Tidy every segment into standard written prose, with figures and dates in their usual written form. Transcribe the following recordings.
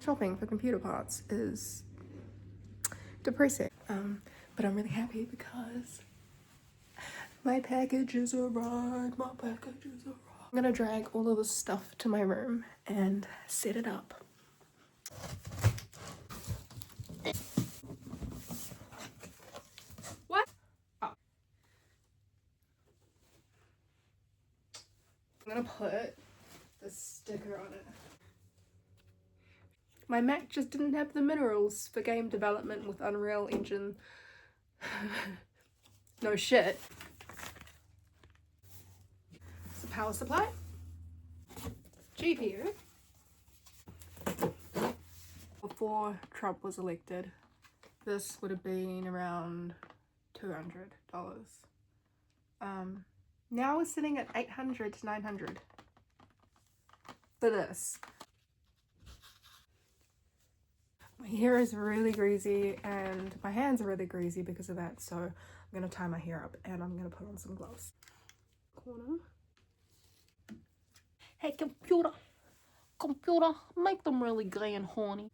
Shopping for computer parts is depressing. But I'm really happy because my packages arrived. My packages arrived. I'm gonna drag all of this stuff to my room and set it up. What? Oh. I'm gonna put the sticker on it. My Mac just didn't have the minerals for game development with Unreal Engine. No shit. It's a power supply. GPU. Before Trump was elected, this would have been around $200. Now we're sitting at $800 to $900 for this. My hair is really greasy and my hands are really greasy because of that, so I'm gonna tie my hair up and I'm gonna put on some gloves. Corner. Hey computer, make them really gay and horny.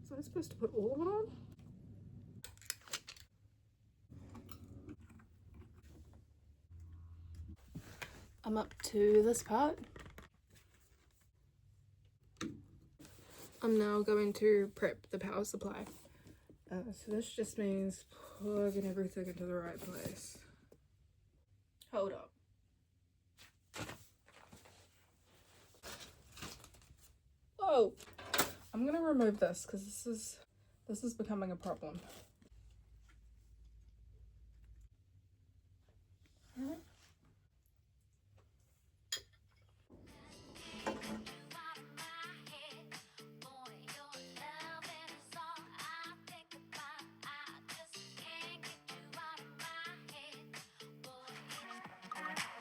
So I'm supposed to put all of it on? I'm up to this part. I'm now going to prep the power supply. So this just means plugging everything into the right place. Hold up. Whoa! I'm gonna remove this because this is becoming a problem.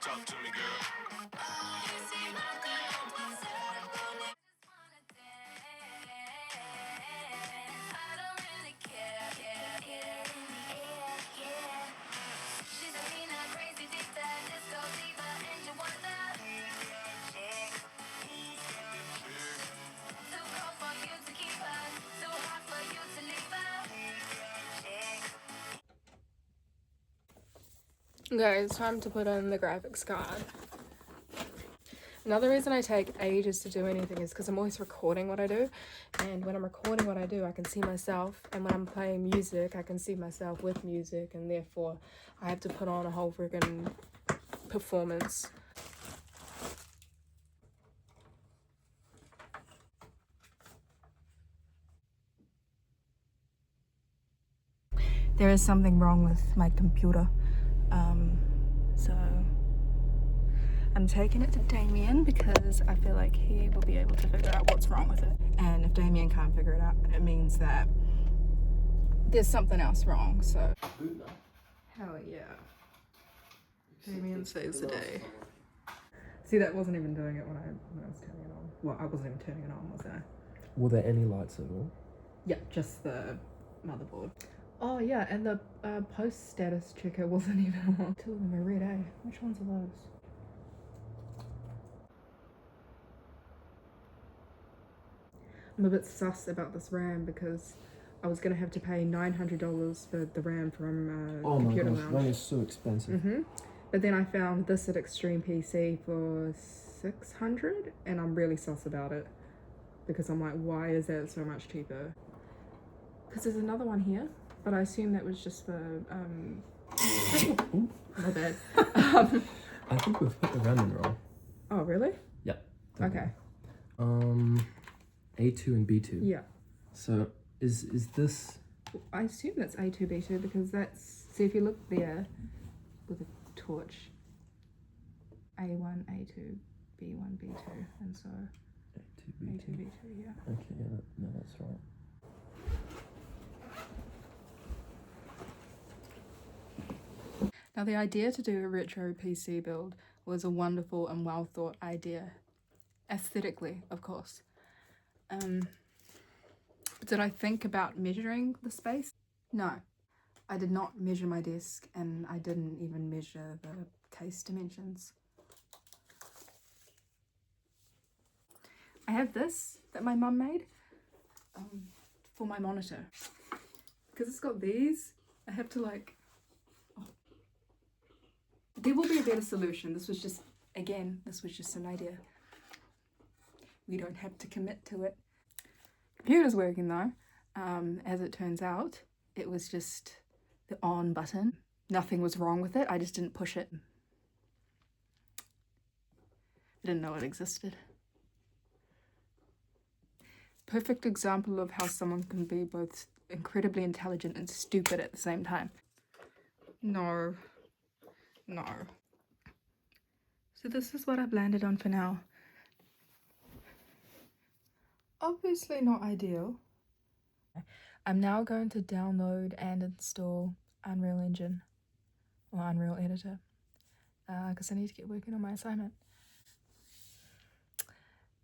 Talk to me, girl. Okay, it's time to put in the graphics card. Another reason I take ages to do anything is because I'm always recording what I do, and when I'm recording what I do I can see myself, and when I'm playing music I can see myself with music, and therefore I have to put on a whole friggin' performance. There is something wrong with my computer, so I'm taking it to Damien because I feel like he will be able to figure out what's wrong with it. And if Damien can't figure it out, it means that there's something else wrong, so. Hell yeah. Damien saves the day. See, that wasn't even doing it when I was turning it on. Well, I wasn't even turning it on, was I? Were there any lights at all? Yeah, just the motherboard. Oh yeah, and the post status checker wasn't even on. Two of them are red, eh? Which ones are those? I'm a bit sus about this RAM because I was gonna have to pay $900 for the RAM from Oh my Computer gosh, Lounge. RAM is so expensive. But then I found this at Extreme PC for $600, and I'm really sus about it because I'm like, why is that so much cheaper? Because there's another one here, but I assume that was just for my bad. I think we've put the RAM in wrong. Oh really? Yeah. Okay. A2 and B2. Yeah. So is this? I assume that's A2 B2 because that's, see if you look there with a torch, A1 A2 B1 B2, and so A2 B2. A2 B2, yeah. Okay, yeah, no, that's right. Now the idea to do a retro PC build was a wonderful and well thought idea, aesthetically of course. Did I think about measuring the space? No, I did not measure my desk, and I didn't even measure the case dimensions. I have this that my mum made for my monitor. Because it's got these, I have to like... Oh. There will be a better solution. This was just, again, this was just an idea. We don't have to commit to it. Computer's working though. As it turns out, it was just the on button. Nothing was wrong with it. I just didn't push it. I didn't know it existed. Perfect example of how someone can be both incredibly intelligent and stupid at the same time. No. So this is what I've landed on for now. Obviously not ideal. I'm now going to download and install Unreal Engine or Unreal Editor because I need to get working on my assignment.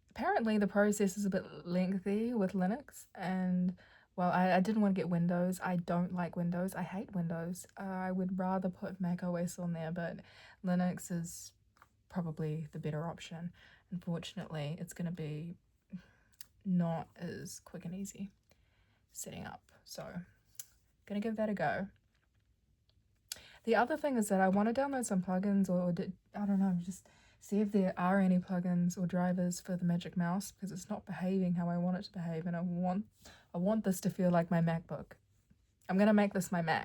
Apparently the process is a bit lengthy with Linux, and well, I didn't want to get Windows. I don't like Windows. I hate Windows. I would rather put Mac OS on there, but Linux is probably the better option. Unfortunately, it's going to be not as quick and easy setting up, so gonna give that a go. The other thing is that I want to download some plugins, or I don't know, just see if there are any plugins or drivers for the Magic Mouse, because it's not behaving how I want it to behave, and I want this to feel like my MacBook. I'm gonna make this my Mac.